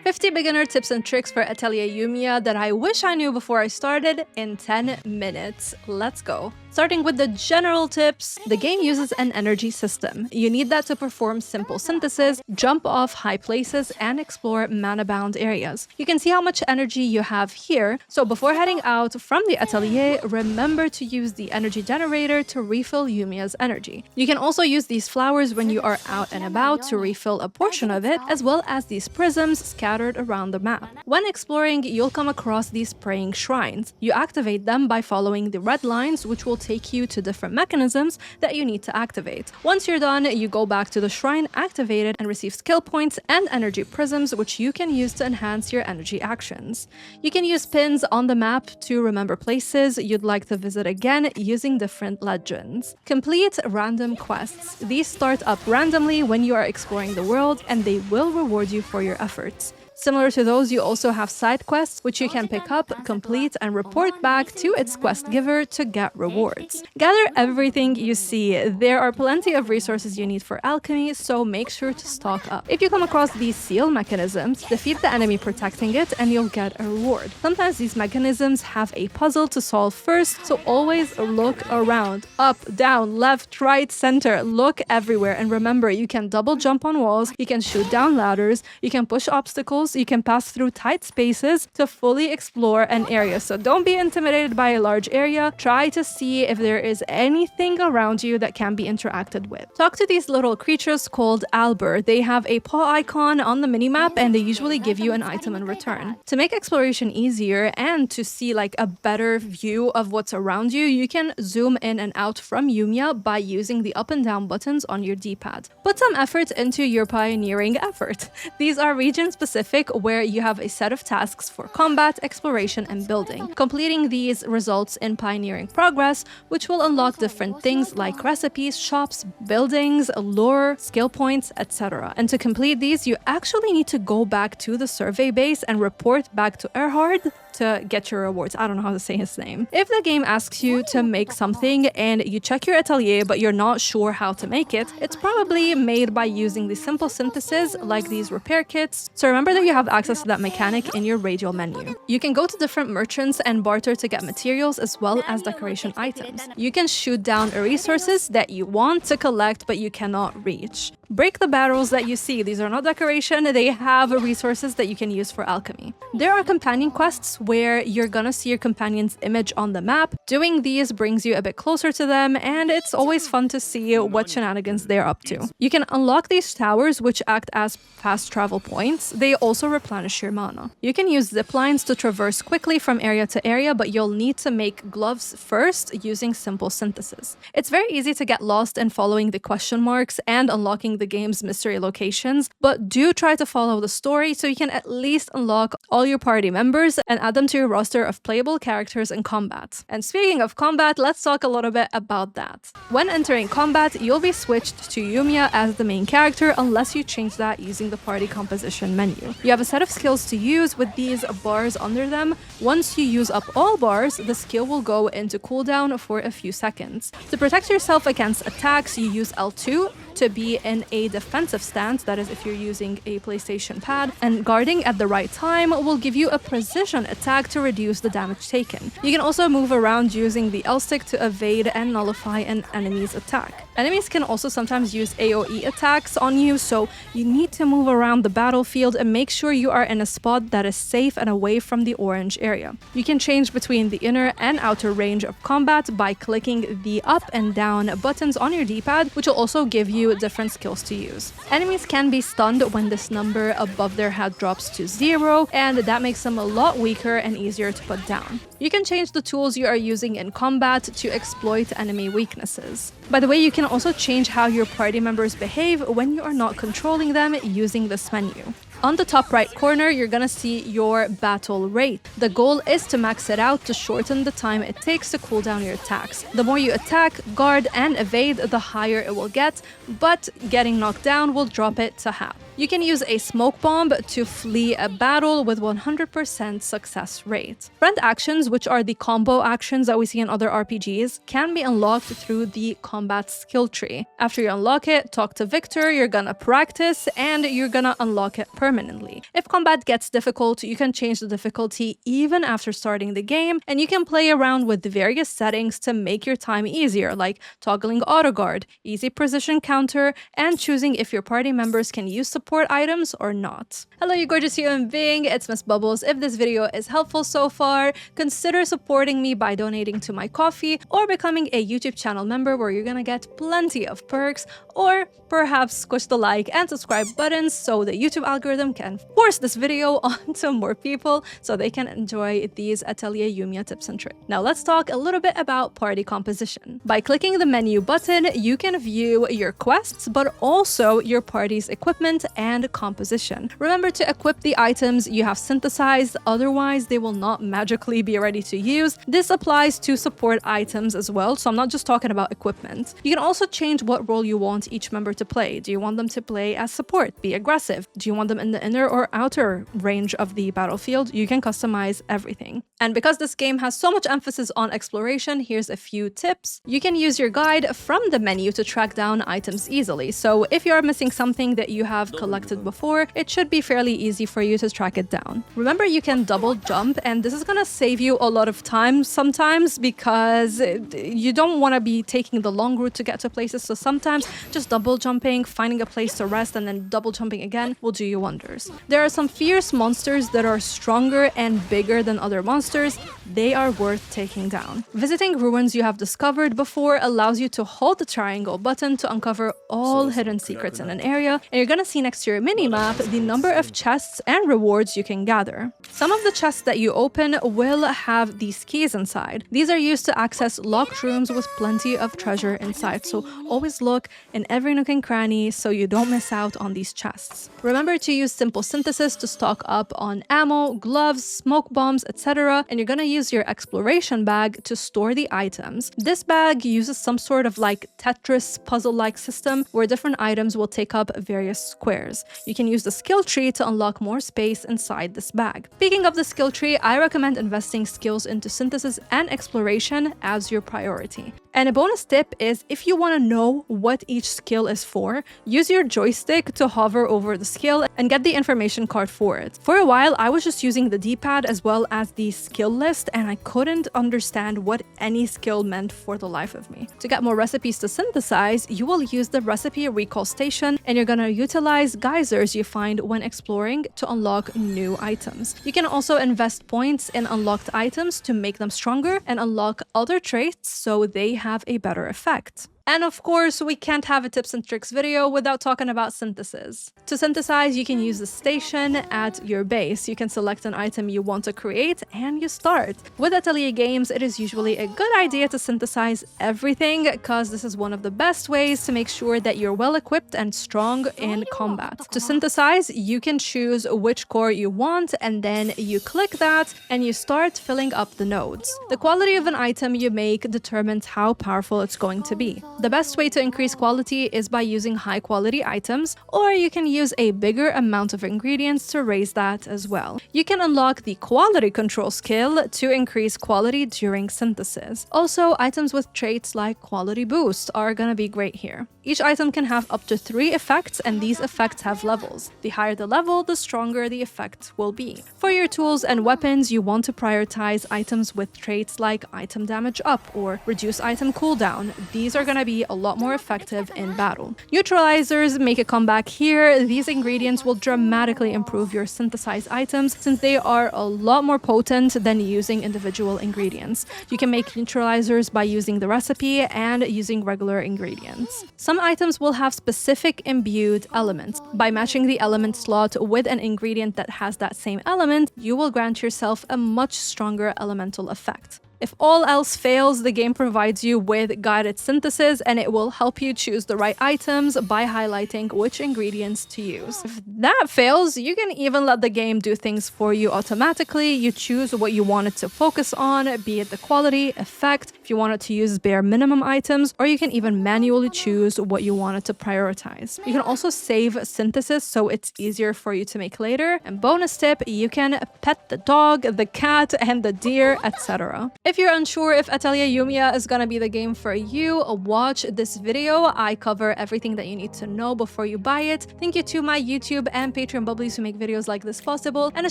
50 beginner tips and tricks for Atelier Yumia that I wish I knew before I started in 10 minutes. Let's go. Starting with the general tips, the game uses an energy system. You need that to perform simple synthesis, jump off high places, and explore mana-bound areas. You can see how much energy you have here, so before heading out from the atelier, remember to use the energy generator to refill Yumia's energy. You can also use these flowers when you are out and about to refill a portion of it, as well as these prisms scattered around the map. When exploring, you'll come across these praying shrines. You activate them by following the red lines, which will take you to different mechanisms that you need to activate. Once you're done, you go back to the shrine, activate it, and receive skill points and energy prisms, which you can use to enhance your energy actions. You can use pins on the map to remember places you'd like to visit again using different legends. Complete random quests. These start up randomly when you are exploring the world, and they will reward you for your efforts. Similar to those, you also have side quests, which you can pick up, complete, and report back to its quest giver to get rewards. Gather everything you see. There are plenty of resources you need for alchemy, so make sure to stock up. If you come across these seal mechanisms, defeat the enemy protecting it and you'll get a reward. Sometimes these mechanisms have a puzzle to solve first, so always look around. Up, down, left, right, center. Look everywhere, and remember, you can double jump on walls, you can shoot down ladders, you can push obstacles, you can pass through tight spaces to fully explore an area. So don't be intimidated by a large area. Try to see if there is anything around you that can be interacted with. Talk to these little creatures called Albur. They have a paw icon on the minimap, and they usually give you an item in return. To make exploration easier and to see like a better view of what's around you, you can zoom in and out from Yumia by using the up and down buttons on your D-pad. Put some effort into your pioneering effort. These are region-specific, where you have a set of tasks for combat, exploration, and building. Completing these results in pioneering progress, which will unlock different things like recipes, shops, buildings, lore, skill points, etc. And to complete these, you actually need to go back to the survey base and report back to Erhard to get your rewards. I don't know how to say his name. If the game asks you to make something and you check your atelier but you're not sure how to make it, it's probably made by using the simple synthesis like these repair kits. So remember that you have access to that mechanic in your radial menu. You can go to different merchants and barter to get materials as well as decoration items. You can shoot down resources that you want to collect but you cannot reach. Break the barrels that you see. These are not decoration, they have resources that you can use for alchemy. There are companion quests where you're gonna see your companion's image on the map. Doing these brings you a bit closer to them, and it's always fun to see what shenanigans they're up to. You can unlock these towers, which act as fast travel points. They also replenish your mana. You can use zip lines to traverse quickly from area to area, but you'll need to make gloves first using simple synthesis. It's very easy to get lost in following the question marks and unlocking the game's mystery locations, but do try to follow the story so you can at least unlock all your party members and add them to your roster of playable characters in combat. And speaking of combat, let's talk a little bit about that. When entering combat, you'll be switched to Yumia as the main character unless you change that using the party composition menu. You have a set of skills to use with these bars under them. Once you use up all bars, the skill will go into cooldown for a few seconds. To protect yourself against attacks, you use L2 to be in a defensive stance, that is if you're using a PlayStation pad, and guarding at the right time will give you a precision attack to reduce the damage taken. You can also move around using the L stick to evade and nullify an enemy's attack. Enemies can also sometimes use AoE attacks on you, so you need to move around the battlefield and make sure you are in a spot that is safe and away from the orange area. You can change between the inner and outer range of combat by clicking the up and down buttons on your D-pad, which will also give you different skills to use. Enemies can be stunned when this number above their head drops to 0, and that makes them a lot weaker and easier to put down. You can change the tools you are using in combat to exploit enemy weaknesses. By the way, you can also change how your party members behave when you are not controlling them using this menu. On the top right corner, you're gonna see your battle rate. The goal is to max it out to shorten the time it takes to cool down your attacks. The more you attack, guard, and evade, the higher it will get, but getting knocked down will drop it to half. You can use a smoke bomb to flee a battle with 100% success rate. Friend actions, which are the combo actions that we see in other RPGs, can be unlocked through the combat skill tree. After you unlock it, talk to Victor, you're gonna practice, and you're gonna unlock it permanently. If combat gets difficult, you can change the difficulty even after starting the game, and you can play around with the various settings to make your time easier, like toggling auto guard, easy precision counter, and choosing if your party members can use support items or not. Hello, you gorgeous human being, it's Miss Bubbles. If this video is helpful so far, consider supporting me by donating to my Ko-fi or becoming a YouTube channel member where you're gonna get plenty of perks, or perhaps squish the like and subscribe buttons so the YouTube algorithm can force this video onto more people so they can enjoy these Atelier Yumia tips and tricks. Now let's talk a little bit about party composition. By clicking the menu button, you can view your quests, but also your party's equipment and composition. Remember to equip the items you have synthesized, otherwise they will not magically be ready to use. This applies to support items as well, so I'm not just talking about equipment. You can also change what role you want each member to play. Do you want them to play as support, be aggressive? Do you want them in the inner or outer range of the battlefield? You can customize everything. And because this game has so much emphasis on exploration, here's a few tips. You can use your guide from the menu to track down items easily. So if you're missing something that you have collected before, it should be fairly easy for you to track it down. Remember, you can double jump, and this is gonna save you a lot of time sometimes because you don't want to be taking the long route to get to places. So sometimes just double jumping, finding a place to rest, and then double jumping again will do you wonders. There are some fierce monsters that are stronger and bigger than other monsters. They are worth taking down. Visiting ruins you have discovered before allows you to hold the triangle button to uncover all hidden secrets in an area, and you're gonna see next to your minimap the number of chests and rewards you can gather. Some of the chests that you open will have these keys inside. These are used to access locked rooms with plenty of treasure inside, so always look in every nook and cranny so you don't miss out on these chests. Remember to use simple synthesis to stock up on ammo, gloves, smoke bombs, etc., and you're gonna use your exploration bag to store the items. This bag uses some sort of like Tetris puzzle-like system where different items will take up various squares. You can use the skill tree to unlock more space inside this bag. Speaking of the skill tree, I recommend investing skills into synthesis and exploration as your priority. And a bonus tip is, if you want to know what each skill is for, use your joystick to hover over the skill and get the information card for it. For a while, I was just using the D-pad as well as the skill list, and I couldn't understand what any skill meant for the life of me. To get more recipes to synthesize, you will use the recipe recall station, and you're gonna utilize geysers you find when exploring to unlock new items. You can also invest points in unlocked items to make them stronger and unlock other traits so they have a better effect. And of course, we can't have a tips and tricks video without talking about synthesis. To synthesize, you can use the station at your base. You can select an item you want to create and you start. With Atelier games, it is usually a good idea to synthesize everything because this is one of the best ways to make sure that you're well equipped and strong in combat. To synthesize, you can choose which core you want and then you click that and you start filling up the nodes. The quality of an item you make determines how powerful it's going to be. The best way to increase quality is by using high quality items, or you can use a bigger amount of ingredients to raise that as well. You can unlock the quality control skill to increase quality during synthesis. Also, items with traits like quality boost are gonna be great here. Each item can have up to 3 effects, and these effects have levels. The higher the level, the stronger the effect will be. For your tools and weapons, you want to prioritize items with traits like item damage up or reduce item cooldown. These are gonna be a lot more effective in battle. Neutralizers make a comeback here. These ingredients will dramatically improve your synthesized items since they are a lot more potent than using individual ingredients. You can make neutralizers by using the recipe and using regular ingredients. Some items will have specific imbued elements. By matching the element slot with an ingredient that has that same element, you will grant yourself a much stronger elemental effect. If all else fails, the game provides you with guided synthesis and it will help you choose the right items by highlighting which ingredients to use. If that fails, you can even let the game do things for you automatically. You choose what you want it to focus on, be it the quality, effect, if you wanted to use bare minimum items, or you can even manually choose what you wanted to prioritize. You can also save synthesis so it's easier for you to make later. And bonus tip, you can pet the dog, the cat, and the deer, etc. If you're unsure if Atelier Yumia is gonna be the game for you, watch this video. I cover everything that you need to know before you buy it. Thank you to my YouTube and Patreon bubblies who make videos like this possible. And a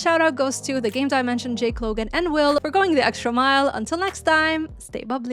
shout out goes to the Game Dimension, Jake Logan, and Will for going the extra mile. Until next time, stay bubbly.